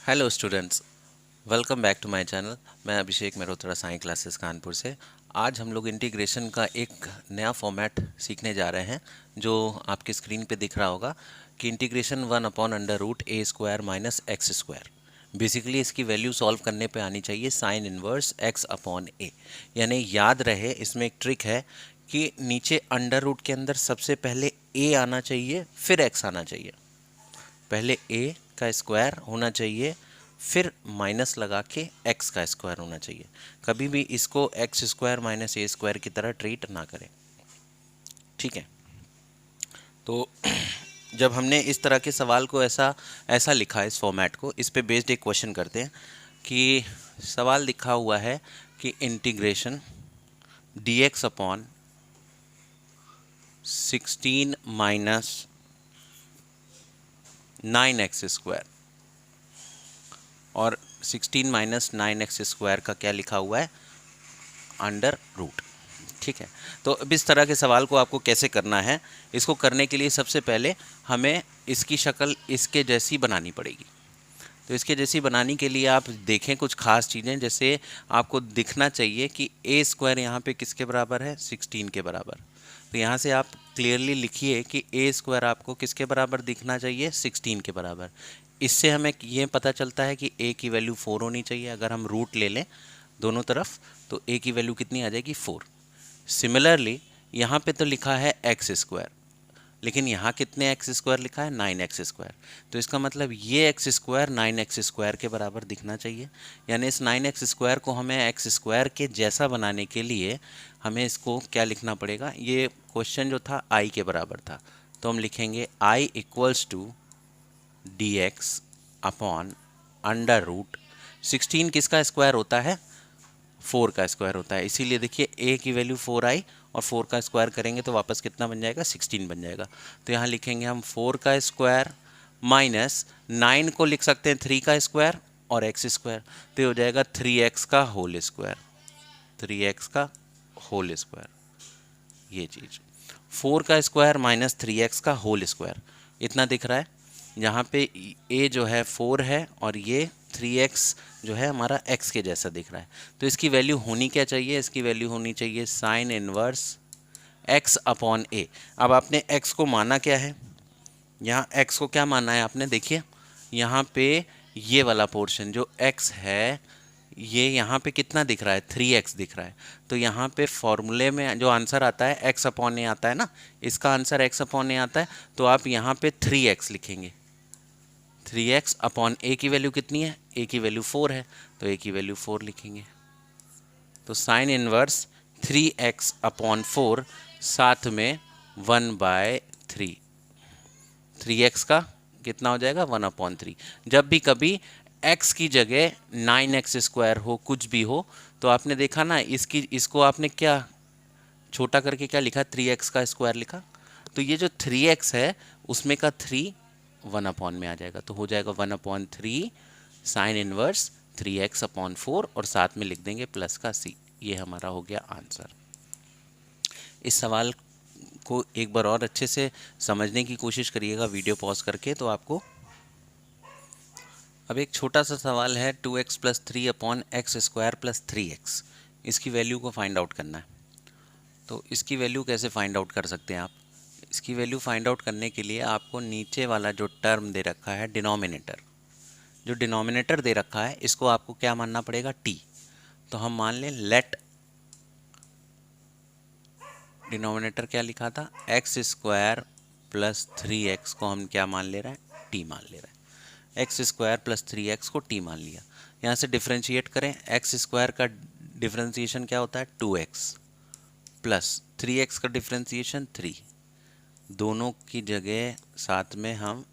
Hello students, welcome back to my channel. मैं Abhishek Mehrotra Sai classes Kanpur से। आज हम लोग इंटीग्रेशन का एक नया फॉर्मेट सीखने जा रहे हैं जो आपके स्क्रीन पे दिख रहा होगा कि integration 1/√a² minus x square. Basically इसकी वैल्यू सॉल्व करने पे आनी चाहिए साइन इनवर्स x/a। यानी याद रहे, इसमें एक ट्रिक है कि नीचे अंडर रूट के अंदर सबसे पहले a आना चाहिए, फिर x आना चाहिए। पहले a का स्क्वायर होना चाहिए, फिर माइनस लगा के x का स्क्वायर होना चाहिए। कभी भी इसको x² माइनस a² की तरह ट्रीट ना करें, ठीक है। तो जब हमने इस तरह के सवाल को ऐसा ऐसा लिखा, इस फॉर्मेट को, इस पे बेस्ड एक क्वेश्चन करते हैं कि सवाल लिखा हुआ है कि integration dx upon 16 minus 9x² और 16 माइनस 9x² का क्या लिखा हुआ है, अंडर रूट, ठीक है। तो अब इस तरह के सवाल को आपको कैसे करना है, इसको करने के लिए सबसे पहले हमें इसकी शक्ल इसके जैसी बनानी पड़ेगी। तो इसके जैसी बनाने के लिए आप देखें कुछ खास चीज़ें, जैसे आपको दिखना चाहिए कि a² यहाँ पे किसके बराबर है, 16 के बराबर। तो यहाँ से आप क्लियरली लिखिए कि a² आपको किसके बराबर दिखना चाहिए, 16 के बराबर। इससे हमें ये पता चलता है कि a की वैल्यू 4 होनी चाहिए। अगर हम रूट ले लें दोनों तरफ तो a की वैल्यू कितनी आ जाएगी, 4। सिमिलरली यहाँ पे तो लिखा है x², लेकिन यहाँ कितने x² लिखा है, 9x²। तो इसका मतलब ये x² 9x² के बराबर दिखना चाहिए। यानी इस 9x² को हमें x² के जैसा बनाने के लिए हमें इसको क्या लिखना पड़ेगा, ये क्वेश्चन जो था i के बराबर था, तो हम लिखेंगे i equals to dx upon under root 16 किसका स्क्वायर होता है, 4 का स्क्वायर होता है। इसीलिए देखिए a की वैल्यू 4 आई और 4 का स्क्वायर करेंगे तो वापस कितना बन जाएगा, 16 बन जाएगा। तो यहाँ लिखेंगे हम 4 का स्क्वायर माइनस 9 को लिख सकते हैं 3 का स्क्वायर और x², तो ये हो जाएगा 3x का होल स्क्वायर, 3x का होल स्क्वायर। ये चीज़ 4 का स्क्वायर माइनस 3x का होल स्क्वायर इतना दिख रहा है। यहाँ पे a जो है 4 है और ये 3x जो है हमारा x के जैसा दिख रहा है। तो इसकी वैल्यू होनी क्या चाहिए, इसकी वैल्यू होनी चाहिए sine inverse x upon a। अब आपने x को माना क्या है, यहाँ x को क्या माना है आपने, देखिए यहाँ पे ये वाला पोर्शन जो x है, ये यहाँ पे कितना दिख रहा है, 3x दिख रहा है। तो यहाँ पे फॉर्मूले में जो आंसर आता है x अपॉन ए आता है ना, इसका आंसर x अपॉन ए आता है। तो आप यहाँ पे 3x लिखेंगे, 3x अपॉन ए की वैल्यू कितनी है, a की वैल्यू 4 है, तो a की वैल्यू 4 लिखेंगे। तो साइन इनवर्स 3x अपॉन 4 साथ में 1/3, 3x का कितना हो जाएगा, 1/3। जब भी कभी x की जगह 9x² हो, कुछ भी हो, तो आपने देखा ना इसको आपने क्या छोटा करके क्या लिखा, 3x का स्क्वायर लिखा। तो ये जो 3x है उसमें का 3 1 में आ जाएगा, तो हो जाएगा 1/3 साइन इनवर्स 3x/4 और साथ में लिख देंगे प्लस का c। ये हमारा हो गया आंसर। इस सवाल को एक बार और अच्छे से समझने की कोशिश करिएगा वीडियो पॉज करके। तो आपको अब एक छोटा सा सवाल है 2x + 3/x² + 3x, इसकी वैल्यू को फाइंड आउट करना है। तो इसकी वैल्यू कैसे फाइंड आउट कर सकते हैं आप, इसकी वैल्यू फाइंड आउट करने के लिए आपको नीचे वाला जो टर्म दे रखा है डिनोमिनेटर, जो डिनोमिनेटर दे रखा है इसको आपको क्या मानना पड़ेगा, t। तो हम मान लें लेट डिनोमिनेटर क्या लिखा था, x² + 3x को हम क्या मान ले रहे हैं, t मान ले रहे हैं। x² + 3x को t मान लिया। यहाँ से डिफ्रेंशिएट करें, x² का डिफ्रेंशिएशन क्या होता है, 2x प्लस 3x का डिफ्रेंशिएशन 3, दोनों की जगह साथ में हम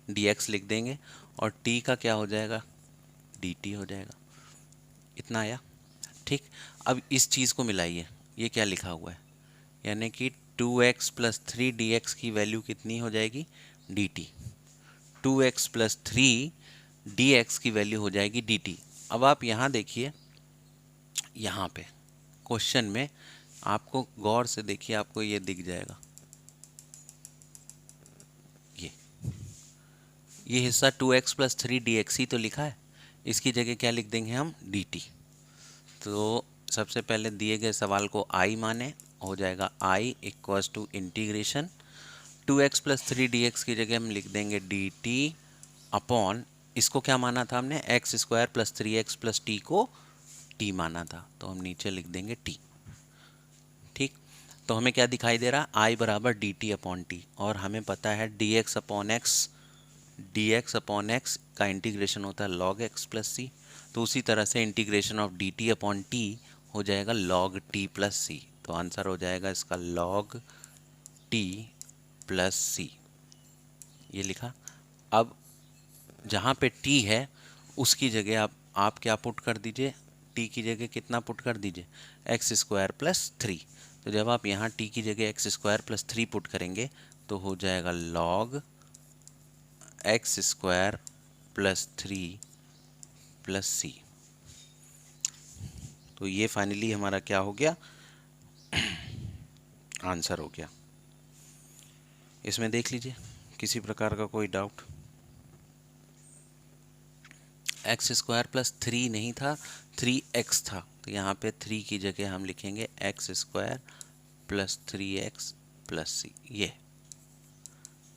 dx लिख देंगे और t का क्या हो जाएगा, dt हो जाएगा। इतना आया, ठीक। अब इस चीज़ को मिलाइए, ये क्या लिखा हुआ है, यानी कि 2x + 3 dx की वैल्यू कितनी हो जाएगी, dt। 2x + 3 dx की वैल्यू हो जाएगी dt। अब आप यहाँ देखिए, यहाँ पे क्वेश्चन में आपको गौर से देखिए, आपको ये दिख जाएगा, ये हिस्सा 2x प्लस 3 dx ही तो लिखा है, इसकी जगह क्या लिख देंगे हम, dt। तो सबसे पहले दिए गए सवाल को I माने, हो जाएगा I equals to integration 2x plus 3 dx की जगह हम लिख देंगे dt अपॉन, इसको क्या माना था हमने, x square plus 3x plus T को t माना था, तो हम नीचे लिख देंगे t। ठीक, तो हमें क्या दिखाई दे रहा, I बराबर डी टी अपॉन टी, और हमें पता है dx अपॉन एक्स का इंटीग्रेशन होता है log x प्लस सी, तो उसी तरह से integration of D T upon T हो जाएगा log t प्लस सी, तो आंसर हो जाएगा इसका log t प्लस सी, ये लिखा। अब जहाँ पे t है उसकी जगह आप क्या पुट कर दीजिए, t की जगह कितना पुट कर दीजिए, एक्स स्क्वायर प्लस 3। तो जब आप यहाँ t की जगह एक्स स्क्वायर प्लस 3 पुट करेंगे तो हो जाएगा log x square plus 3 plus C. तो ये फाइनली हमारा क्या हो गया, आंसर हो गया। इसमें देख लीजिए किसी प्रकार का कोई डाउट। एक्स स्क्वायर प्लस 3 नहीं था, 3x था, तो यहाँ पे 3 की जगह हम लिखेंगे x square plus 3x plus C, ये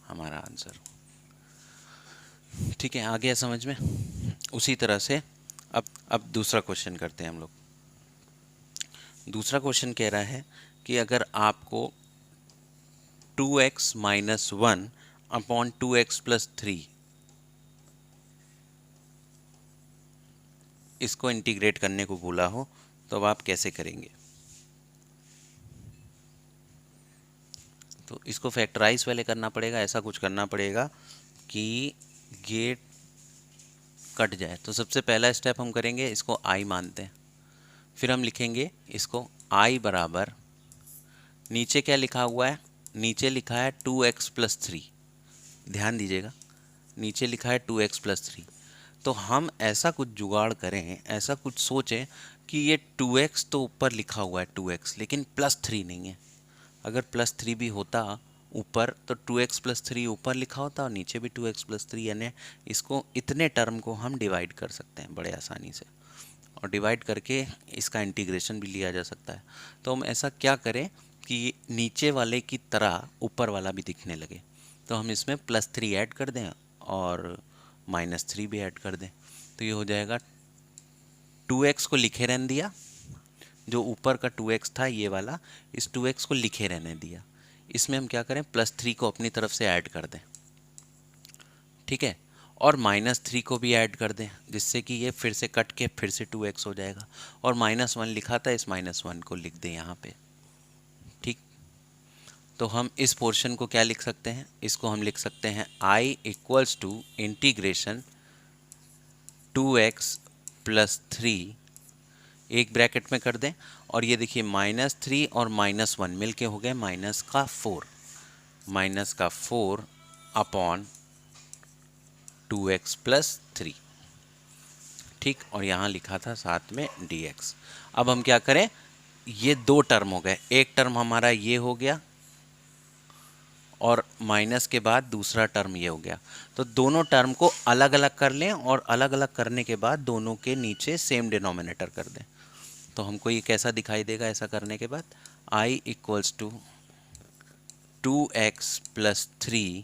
हमारा आंसर। ठीक है, आ गया समझ में। उसी तरह से अब दूसरा क्वेश्चन करते हैं हम लोग। दूसरा क्वेश्चन कह रहा है कि अगर आपको 2x minus 1 upon 2x plus 3 इसको इंटीग्रेट करने को बोला हो तो अब आप कैसे करेंगे। तो इसको फैक्टराइज पहले करना पड़ेगा, ऐसा कुछ करना पड़ेगा कि ये कट जाए। तो सबसे पहला स्टेप हम करेंगे, इसको i मानते हैं, फिर हम लिखेंगे इसको i बराबर, नीचे क्या लिखा हुआ है, नीचे लिखा है 2x प्लस 3, ध्यान दीजिएगा नीचे लिखा है 2x प्लस 3। तो हम ऐसा कुछ जुगाड़ करें, ऐसा कुछ सोचें कि ये 2x तो ऊपर लिखा हुआ है 2x, लेकिन प्लस 3 नहीं है। अगर प्लस 3 भी होता ऊपर तो 2x प्लस 3 ऊपर लिखा होता और नीचे भी 2x प्लस 3, यानी इसको इतने टर्म को हम डिवाइड कर सकते हैं बड़े आसानी से, और डिवाइड करके इसका इंटीग्रेशन भी लिया जा सकता है। तो हम ऐसा क्या करें कि नीचे वाले की तरह ऊपर वाला भी दिखने लगे, तो हम इसमें प्लस 3 ऐड कर दें और माइनस 3 भी ऐड कर दें, तो ये हो जाएगा 2x को लिखे रहने दिया, जो ऊपर का 2x था ये वाला, इस 2x को लिखे रहने दिया, इसमें हम क्या करें प्लस 3 को अपनी तरफ से ऐड कर दें, ठीक है, और माइनस 3 को भी ऐड कर दें, जिससे कि ये फिर से कट के फिर से 2x हो जाएगा, और माइनस 1 लिखा था, इस माइनस 1 को लिख दें यहाँ पे। ठीक, तो हम इस पोर्शन को क्या लिख सकते हैं, इसको हम लिख सकते हैं i equals to integration 2x plus 3, एक ब्रैकेट में कर दें, और ये देखिए माइनस 3 और माइनस 1 मिलके हो गए माइनस का 4 अपॉन 2x प्लस 3। ठीक, और यहाँ लिखा था साथ में dx। अब हम क्या करें, ये दो टर्म हो गए, एक टर्म हमारा ये हो गया और माइनस के बाद दूसरा टर्म ये हो गया, तो दोनों टर्म को अलग अलग कर लें और अलग अलग करने के बाद दोनों के नीचे सेम डिनोमिनेटर कर दें। तो हमको ये कैसा दिखाई देगा ऐसा करने के बाद, i equals to 2x plus 3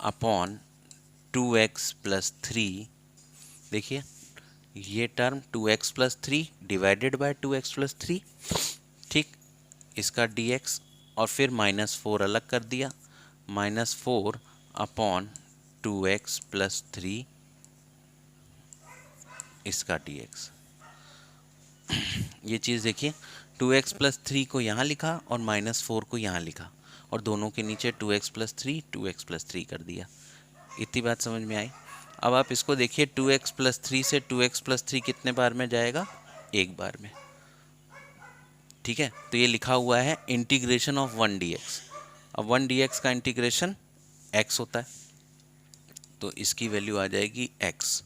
upon 2x plus 3। देखिए ये term 2x plus 3 divided by 2x plus 3, ठीक, इसका dx, और फिर माइनस 4 अलग कर दिया, माइनस 4 अपॉन 2x प्लस 3 इसका dx। ये चीज़ देखिए 2x प्लस 3 को यहाँ लिखा और माइनस 4 को यहाँ लिखा, और दोनों के नीचे 2x प्लस 3 कर दिया। इतनी बात समझ में आई। अब आप इसको देखिए 2x प्लस 3 से 2x प्लस 3 कितने बार में जाएगा, एक बार में। ठीक है, तो ये लिखा हुआ है इंटीग्रेशन ऑफ 1 dx। अब 1 dx का इंटीग्रेशन x होता है, तो इसकी वैल्यू आ जाएगी x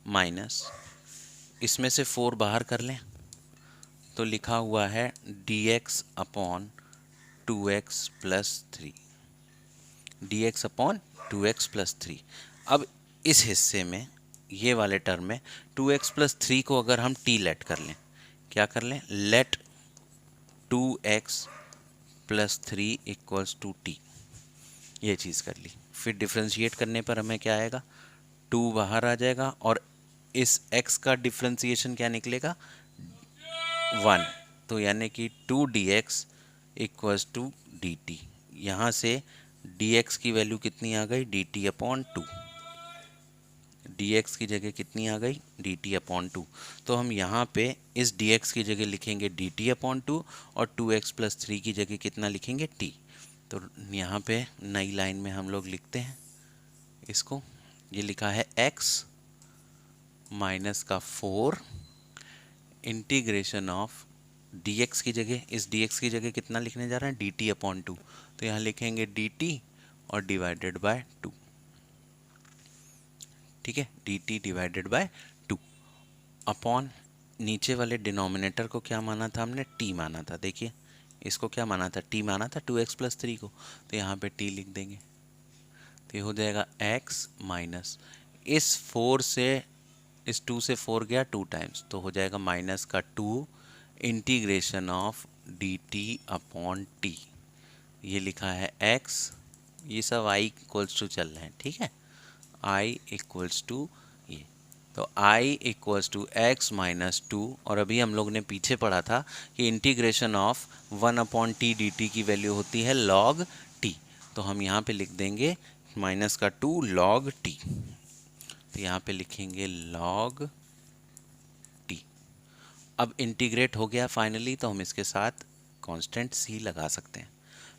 माइनस, इसमें से 4 बाहर कर लें तो लिखा हुआ है dx upon 2x plus 3, dx upon 2x plus 3। अब इस हिस्से में, ये वाले टर्म में 2x प्लस 3 को अगर हम t लेट कर लें, क्या कर लें, let 2x plus 3 equals to T, ये चीज़ कर ली। फिर डिफ्रेंशिएट करने पर हमें क्या आएगा, 2 बाहर आ जाएगा और इस x का डिफ्रेंशिएशन क्या निकलेगा, 1। तो यानी कि 2 dx equals to D T. यहाँ से dx की वैल्यू कितनी आ गई, dt अपॉन 2। dx की जगह कितनी आ गई, dt अपॉन 2। तो हम यहाँ पे इस dx की जगह लिखेंगे dt अपॉन 2 और 2x प्लस 3 की जगह कितना लिखेंगे, t। तो यहाँ पे नई लाइन में हम लोग लिखते हैं इसको, ये लिखा है x माइनस का 4 इंटीग्रेशन ऑफ dx की जगह, इस dx की जगह कितना लिखने जा रहे हैं, dt अपॉन 2। तो यहाँ लिखेंगे dt और डिवाइडेड बाय 2, ठीक है, dt डिवाइडेड बाय 2 अपॉन नीचे वाले डिनोमिनेटर को क्या माना था हमने, t माना था। देखिए इसको क्या माना था, t माना था 2x प्लस 3 को, तो यहाँ पे t लिख देंगे। तो ये हो जाएगा x माइनस, इस 4 से, इस 2 से 4 गया 2 टाइम्स, तो हो जाएगा माइनस का 2 integration of dt upon t। ये लिखा है x, ये सब i इक्वल्स टू चल रहे हैं, ठीक है, i इक्वल्स टू ये, तो i equals to x minus 2। और अभी हम लोग ने पीछे पढ़ा था कि integration of 1 upon T D T की वैल्यू होती है log t। तो हम यहाँ पे लिख देंगे माइनस का 2 log t। तो यहाँ पे लिखेंगे log t। अब इंटीग्रेट हो गया फाइनली, तो हम इसके साथ कांस्टेंट c लगा सकते हैं।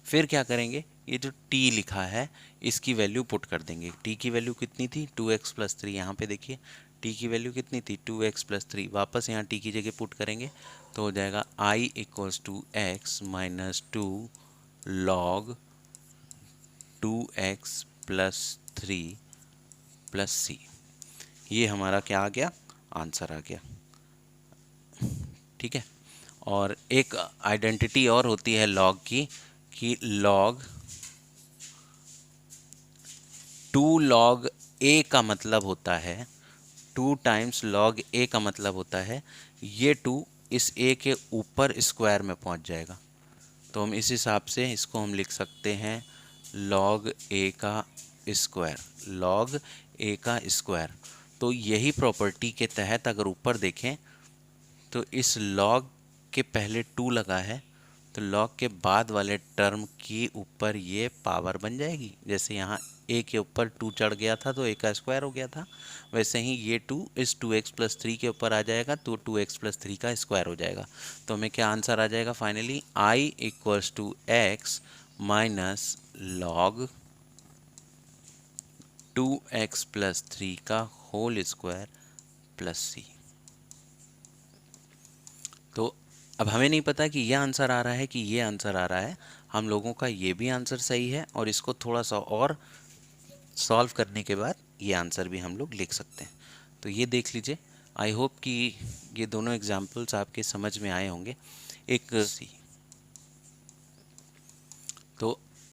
फिर क्या करेंगे, ये जो t लिखा है इसकी वैल्यू पुट कर देंगे। t की वैल्यू कितनी थी, 2x प्लस 3। यहाँ पे देखिए t की वैल्यू कितनी थी, 2x प्लस 3। वापस यहाँ t की जगह पुट करेंगे तो हो जाएगा i equals to x minus 2 log 2x plus 3 plus c। ये हमारा क्या आ गया, आंसर आ गया, ठीक है। और एक आइडेंटिटी और होती है लॉग की, कि लॉग 2 log a का मतलब होता है, 2 टाइम्स log a का मतलब होता है ये 2 इस a के ऊपर स्क्वायर में पहुंच जाएगा। तो हम इस हिसाब से इसको हम लिख सकते हैं log a का स्क्वायर, log a का स्क्वायर। तो यही प्रॉपर्टी के तहत अगर ऊपर देखें तो इस log के पहले 2 लगा है, तो log के बाद वाले टर्म के ऊपर ये पावर बन जाएगी। जैसे यहाँ a के ऊपर 2 चढ़ गया था तो a का स्क्वायर हो गया था, वैसे ही ये 2 इस 2x प्लस 3 के ऊपर आ जाएगा तो 2x प्लस 3 का स्क्वायर हो जाएगा। तो हमें क्या आंसर आ जाएगा finally, i equals to x minus log 2x plus 3 का होल स्क्वायर प्लस c। तो अब हमें नहीं पता कि ये आंसर आ रहा है कि ये आंसर आ रहा है, हम लोगों का ये भी आंसर सही है और इसको थोड़ा सा और सॉल्व करने के बाद ये आंसर भी हम लोग लिख सकते हैं। तो ये देख लीजिए, आई होप कि ये दोनों एग्जाम्पल्स आपके समझ में आए होंगे। एक सी, तो